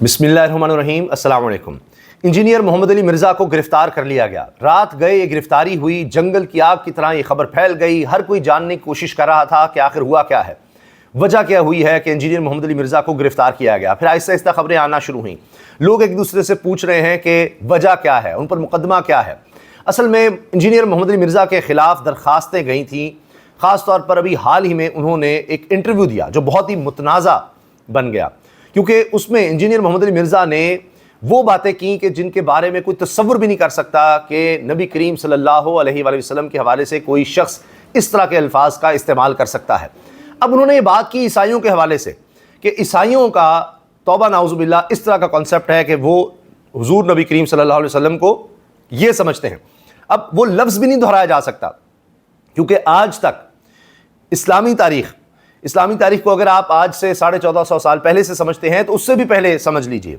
بسم اللہ الرحمن الرحیم۔ السلام علیکم۔ انجینئر محمد علی مرزا کو گرفتار کر لیا گیا۔ رات گئے یہ گرفتاری ہوئی، جنگل کی آگ کی طرح یہ خبر پھیل گئی، ہر کوئی جاننے کی کوشش کر رہا تھا کہ آخر ہوا کیا ہے، وجہ کیا ہوئی ہے کہ انجینئر محمد علی مرزا کو گرفتار کیا گیا۔ پھر آہستہ آہستہ خبریں آنا شروع ہوئیں، لوگ ایک دوسرے سے پوچھ رہے ہیں کہ وجہ کیا ہے، ان پر مقدمہ کیا ہے۔ اصل میں انجینئر محمد علی مرزا کے خلاف درخواستیں گئی تھیں، خاص طور پر ابھی حال ہی میں انہوں نے ایک انٹرویو دیا جو بہت ہی متنازع بن گیا، کیونکہ اس میں انجینئر محمد علی مرزا نے وہ باتیں کی کہ جن کے بارے میں کوئی تصور بھی نہیں کر سکتا کہ نبی کریم صلی اللہ علیہ وآلہ وسلم کے حوالے سے کوئی شخص اس طرح کے الفاظ کا استعمال کر سکتا ہے۔ اب انہوں نے یہ بات کی عیسائیوں کے حوالے سے کہ عیسائیوں کا توبہ نعوذ باللہ اس طرح کا کانسیپٹ ہے کہ وہ حضور نبی کریم صلی اللہ علیہ وسلم کو یہ سمجھتے ہیں۔ اب وہ لفظ بھی نہیں دہرایا جا سکتا، کیونکہ آج تک اسلامی تاریخ کو اگر آپ آج سے 1450 سال پہلے سے سمجھتے ہیں تو اس سے بھی پہلے سمجھ لیجئے،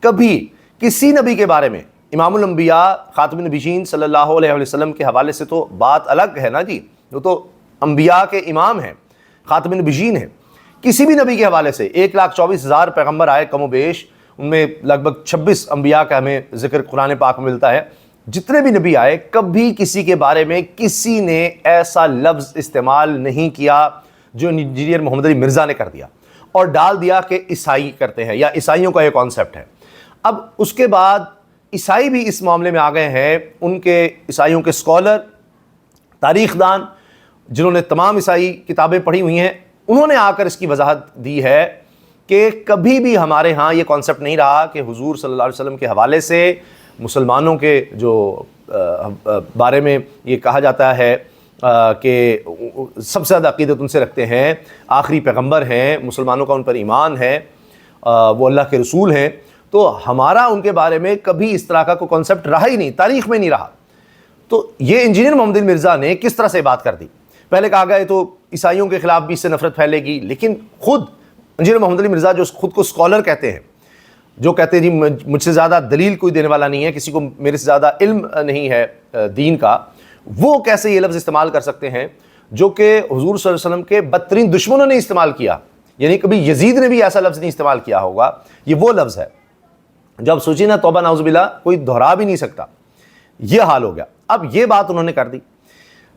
کبھی کسی نبی کے بارے میں، امام الانبیاء خاتم النبیین صلی اللہ علیہ وسلم کے حوالے سے تو بات الگ ہے نا جی، وہ تو انبیاء کے امام ہیں، خاتم النبیین ہیں، کسی بھی نبی کے حوالے سے 1,24,000 پیغمبر آئے کم و بیش، ان میں لگ بھگ 26 انبیاء کا ہمیں ذکر قرآن پاک میں ملتا ہے۔ جتنے بھی نبی آئے کبھی کسی کے بارے میں کسی نے ایسا لفظ استعمال نہیں کیا جو انجینئر محمد علی مرزا نے کر دیا اور ڈال دیا کہ عیسائی کرتے ہیں یا عیسائیوں کا یہ کانسیپٹ ہے۔ اب اس کے بعد عیسائی بھی اس معاملے میں آ گئے ہیں، ان کے عیسائیوں کے اسکالر، تاریخ دان جنہوں نے تمام عیسائی کتابیں پڑھی ہوئی ہیں، انہوں نے آ کر اس کی وضاحت دی ہے کہ کبھی بھی ہمارے ہاں یہ کانسیپٹ نہیں رہا کہ حضور صلی اللہ علیہ وسلم کے حوالے سے مسلمانوں کے جو بارے میں یہ کہا جاتا ہے کہ سب سے زیادہ عقیدت ان سے رکھتے ہیں، آخری پیغمبر ہیں، مسلمانوں کا ان پر ایمان ہے، وہ اللہ کے رسول ہیں، تو ہمارا ان کے بارے میں کبھی اس طرح کا کوئی کانسیپٹ رہا ہی نہیں، تاریخ میں نہیں رہا۔ تو یہ انجینئر محمد علی مرزا نے کس طرح سے بات کر دی؟ پہلے کہا گیا تو عیسائیوں کے خلاف بھی اس سے نفرت پھیلے گی، لیکن خود انجینئر محمد علی مرزا جو خود کو اسکالر کہتے ہیں، جو کہتے ہیں جی مجھ سے زیادہ دلیل کوئی دینے والا نہیں ہے، کسی کو میرے سے زیادہ علم نہیں ہے دین کا، وہ کیسے یہ لفظ استعمال کر سکتے ہیں جو کہ حضور صلی اللہ علیہ وسلم کے بدترین دشمنوں نے استعمال کیا، یعنی کبھی یزید نے بھی ایسا لفظ نہیں استعمال کیا ہوگا، یہ وہ لفظ ہے جب سوچی نا توبہ نعوذ باللہ کوئی دہرا بھی نہیں سکتا، یہ حال ہو گیا۔ اب یہ بات انہوں نے کر دی،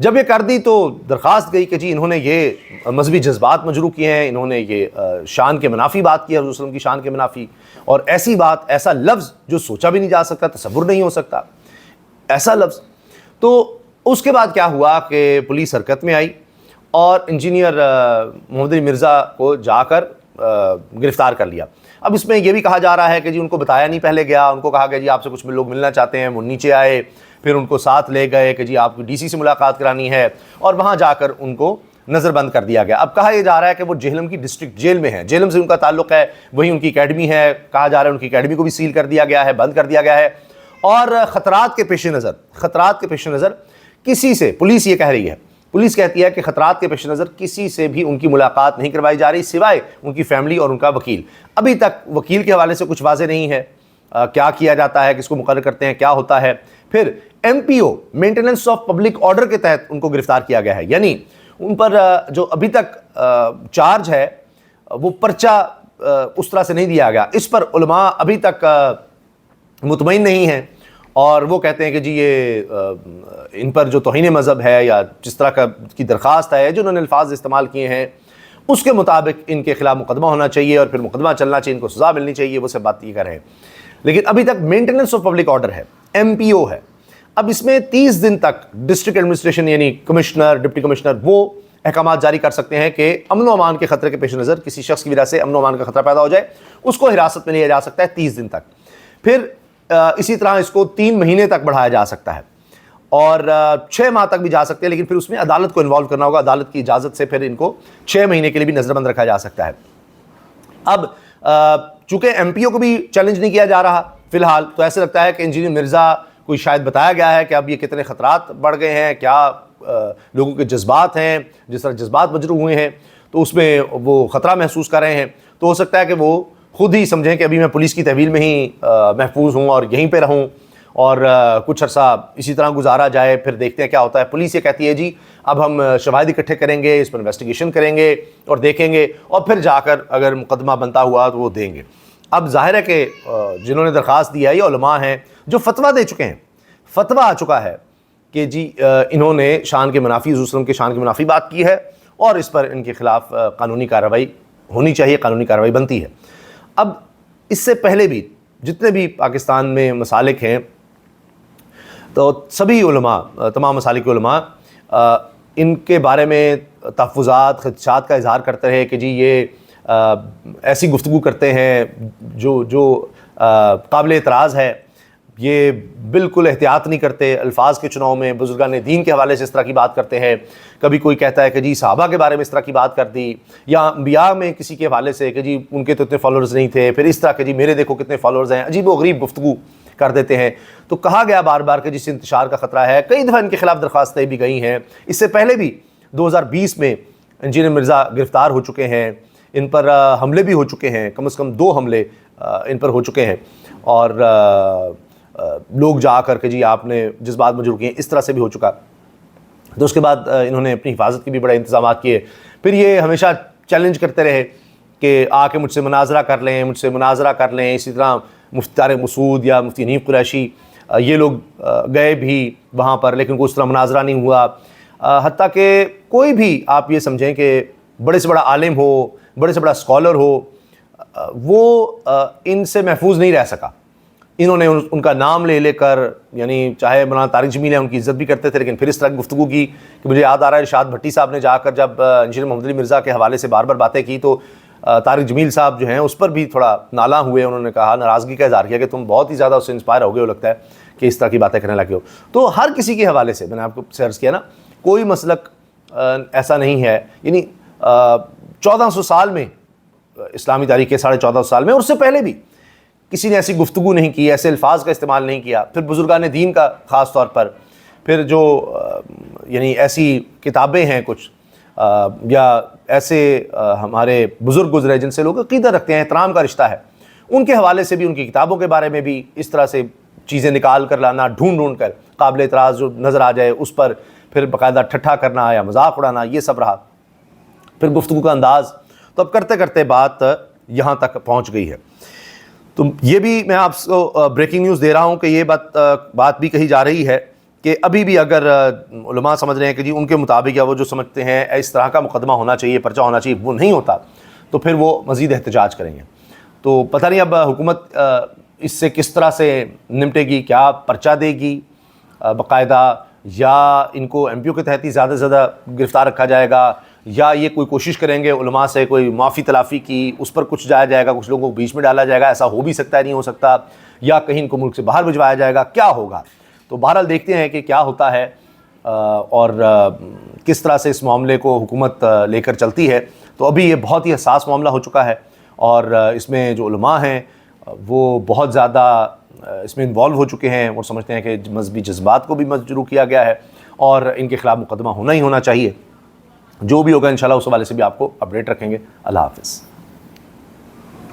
جب یہ کر دی تو درخواست گئی کہ جی انہوں نے یہ مذہبی جذبات مجروح کیے ہیں، انہوں نے یہ شان کے منافی بات کی ہے، حضور صلی اللہ علیہ وسلم کی شان کے منافی، اور ایسی بات، ایسا لفظ جو سوچا بھی نہیں جا سکتا، تصور نہیں ہو سکتا ایسا لفظ۔ تو اس کے بعد کیا ہوا کہ پولیس حرکت میں آئی اور انجینئر محمد علی مرزا کو جا کر گرفتار کر لیا۔ اب اس میں یہ بھی کہا جا رہا ہے کہ جی ان کو بتایا نہیں پہلے گیا، ان کو کہا گیا جی آپ سے کچھ لوگ ملنا چاہتے ہیں، وہ نیچے آئے، پھر ان کو ساتھ لے گئے کہ جی آپ کو ڈی سی سے ملاقات کرانی ہے، اور وہاں جا کر ان کو نظر بند کر دیا گیا۔ اب کہا یہ جا رہا ہے کہ وہ جہلم کی ڈسٹرکٹ جیل میں ہے، جہلم سے ان کا تعلق ہے، وہی ان کی اکیڈمی ہے، کہا جا رہا ہے ان کی اکیڈمی کو بھی سیل کر دیا گیا ہے، بند کر دیا گیا ہے، اور خطرات کے پیش نظر کسی سے، پولیس یہ کہہ رہی ہے، پولیس کہتی ہے کہ خطرات کے پیش نظر کسی سے بھی ان کی ملاقات نہیں کروائی جا رہی سوائے ان کی فیملی اور ان کا وکیل۔ ابھی تک وکیل کے حوالے سے کچھ واضح نہیں ہے، کیا کیا جاتا ہے، کس کو مقرر کرتے ہیں، کیا ہوتا ہے۔ پھر MPO maintenance of public order کے تحت ان کو گرفتار کیا گیا ہے، یعنی ان پر جو ابھی تک چارج ہے وہ پرچہ اس طرح سے نہیں دیا گیا۔ اس پر علماء ابھی تک مطمئن نہیں ہیں، اور وہ کہتے ہیں کہ جی یہ ان پر جو توہین مذہب ہے یا جس طرح کی درخواست ہے جو انہوں نے الفاظ استعمال کیے ہیں اس کے مطابق ان کے خلاف مقدمہ ہونا چاہیے، اور پھر مقدمہ چلنا چاہیے، ان کو سزا ملنی چاہیے، وہ سب بات یہ کر رہے ہیں۔ لیکن ابھی تک مینٹیننس آف پبلک آرڈر ہے، MPO ہے۔ اب اس میں 30 دن تک ڈسٹرکٹ ایڈمنسٹریشن یعنی کمشنر، ڈپٹی کمشنر وہ احکامات جاری کر سکتے ہیں کہ امن و امان کے خطرے کے پیش نظر کسی شخص کی وجہ سے امن و امان کا خطرہ پیدا ہو جائے، اس کو حراست میں لیا جا سکتا ہے 30 دن تک۔ پھر اسی طرح اس کو 3 مہینے تک بڑھایا جا سکتا ہے، اور 6 ماہ تک بھی جا سکتے ہیں، لیکن پھر اس میں عدالت کو انوالو کرنا ہوگا، عدالت کی اجازت سے پھر ان کو 6 مہینے کے لیے بھی نظر بند رکھا جا سکتا ہے۔ اب چونکہ MPO کو بھی چیلنج نہیں کیا جا رہا فی الحال، تو ایسے لگتا ہے کہ انجینئر مرزا کوئی شاید بتایا گیا ہے کہ اب یہ کتنے خطرات بڑھ گئے ہیں، کیا لوگوں کے جذبات ہیں، جس طرح جذبات مجروح ہوئے ہیں تو اس میں وہ خطرہ محسوس کر رہے ہیں، تو ہو سکتا ہے کہ وہ خود ہی سمجھیں کہ ابھی میں پولیس کی تحویل میں ہی محفوظ ہوں اور یہیں پہ رہوں، اور کچھ عرصہ اسی طرح گزارا جائے، پھر دیکھتے ہیں کیا ہوتا ہے۔ پولیس یہ کہتی ہے جی اب ہم شواہد اکٹھے کریں گے، اس پر انویسٹیگیشن کریں گے اور دیکھیں گے، اور پھر جا کر اگر مقدمہ بنتا ہوا تو وہ دیں گے۔ اب ظاہر ہے کہ جنہوں نے درخواست دیا ہے یہ علماء ہیں جو فتویٰ دے چکے ہیں، فتویٰ آ چکا ہے کہ جی انہوں نے شان کے منافی، حضور صلی اللہ علیہ وسلم کے شان کے منافی بات کی ہے اور اس پر ان کے خلاف قانونی کارروائی ہونی چاہیے، قانونی کارروائی بنتی ہے۔ اب اس سے پہلے بھی جتنے بھی پاکستان میں مسالک ہیں تو سبھی علماء، تمام مسالک کے علماء ان کے بارے میں تحفظات، خدشات کا اظہار کرتے رہے کہ جی یہ ایسی گفتگو کرتے ہیں جو قابل اعتراض ہے، یہ بالکل احتیاط نہیں کرتے الفاظ کے چناؤ میں، بزرگان دین کے حوالے سے اس طرح کی بات کرتے ہیں، کبھی کوئی کہتا ہے کہ جی صحابہ کے بارے میں اس طرح کی بات کر دی، یا انبیاء میں کسی کے حوالے سے کہ جی ان کے تو اتنے فالوورز نہیں تھے، پھر اس طرح کہ جی میرے دیکھو کتنے فالوورز ہیں، عجیب و غریب گفتگو کر دیتے ہیں۔ تو کہا گیا بار بار کہ جس انتشار کا خطرہ ہے، کئی دفعہ ان کے خلاف درخواستیں بھی گئی ہیں، اس سے پہلے بھی 2020 میں انجینئر مرزا گرفتار ہو چکے ہیں، ان پر حملے بھی ہو چکے ہیں، کم از کم 2 حملے ان پر ہو چکے ہیں، اور لوگ جا کر کہ جی آپ نے جذبات مجروح کیے، اس طرح سے بھی ہو چکا۔ تو اس کے بعد انہوں نے اپنی حفاظت کے بھی بڑے انتظامات کیے، پھر یہ ہمیشہ چیلنج کرتے رہے کہ آ کے مجھ سے مناظرہ کر لیں، مجھ سے مناظرہ کر لیں۔ اسی طرح مفتی طارق مسعود یا مفتی حنیف قریشی یہ لوگ گئے بھی وہاں پر، لیکن کوئی اس طرح مناظرہ نہیں ہوا، حتیٰ کہ کوئی بھی آپ یہ سمجھیں کہ بڑے سے بڑا عالم ہو، بڑے سے بڑا اسکالر ہو، وہ ان سے محفوظ نہیں رہ سکا۔ انہوں نے ان کا نام لے لے کر، یعنی چاہے مولانا طارق جمیل ہیں ان کی عزت بھی کرتے تھے، لیکن پھر اس طرح کی گفتگو کی کہ مجھے یاد آ رہا ہے ارشاد بھٹی صاحب نے جا کر جب انجینئر محمد علی مرزا کے حوالے سے بار بار باتیں کی تو طارق جمیل صاحب جو ہیں اس پر بھی تھوڑا نالاں ہوئے، انہوں نے کہا، ناراضگی کا اظہار کیا کہ تم بہت ہی زیادہ اس سے انسپائر ہو گئے ہو، لگتا ہے کہ اس طرح کی باتیں کرنے لگے ہو۔ تو ہر کسی کے حوالے سے میں نے آپ کو سرچ کیا نا، کوئی مسلک ایسا نہیں ہے، یعنی 1400 سال میں، اسلامی تاریخ کے 1450 سال میں، اور اس سے پہلے بھی کسی نے ایسی گفتگو نہیں کی، ایسے الفاظ کا استعمال نہیں کیا۔ پھر بزرگان دین کا خاص طور پر، پھر جو یعنی ایسی کتابیں ہیں کچھ یا ایسے ہمارے بزرگ گزرے جن سے لوگ عقیدہ رکھتے ہیں، احترام کا رشتہ ہے، ان کے حوالے سے بھی، ان کی کتابوں کے بارے میں بھی اس طرح سے چیزیں نکال کر لانا، ڈھونڈ کر قابل اعتراض جو نظر آ جائے اس پر پھر باقاعدہ ٹھٹھا کرنا یا مذاق اڑانا، یہ سب رہا۔ پھر گفتگو کا انداز، تو اب کرتے کرتے بات یہاں تک پہنچ گئی ہے۔ تو یہ بھی میں آپ کو بریکنگ نیوز دے رہا ہوں کہ یہ بات بھی کہی جا رہی ہے کہ ابھی بھی اگر علماء سمجھ رہے ہیں کہ جی ان کے مطابق یا وہ جو سمجھتے ہیں اس طرح کا مقدمہ ہونا چاہیے، پرچہ ہونا چاہیے، وہ نہیں ہوتا تو پھر وہ مزید احتجاج کریں گے۔ تو پتہ نہیں اب حکومت اس سے کس طرح سے نمٹے گی، کیا پرچہ دے گی باقاعدہ، یا ان کو ایم پی او کے تحت ہی زیادہ سے زیادہ گرفتار رکھا جائے گا، یا یہ کوئی کوشش کریں گے علماء سے کوئی معافی تلافی کی، اس پر کچھ جایا جائے گا، کچھ لوگوں کو بیچ میں ڈالا جائے گا، ایسا ہو بھی سکتا ہے، نہیں ہو سکتا، یا کہیں ان کو ملک سے باہر بھجوایا جائے گا، کیا ہوگا؟ تو بہرحال دیکھتے ہیں کہ کیا ہوتا ہے اور کس طرح سے اس معاملے کو حکومت لے کر چلتی ہے۔ تو ابھی یہ بہت ہی حساس معاملہ ہو چکا ہے، اور اس میں جو علماء ہیں وہ بہت زیادہ اس میں انوالو ہو چکے ہیں، اور سمجھتے ہیں کہ مذہبی جذبات کو بھی مجروح کیا گیا ہے اور ان کے خلاف مقدمہ ہونا ہی ہونا چاہیے۔ جو بھی ہوگا انشاءاللہ اس حوالے سے بھی آپ کو اپڈیٹ رکھیں گے۔ اللہ حافظ۔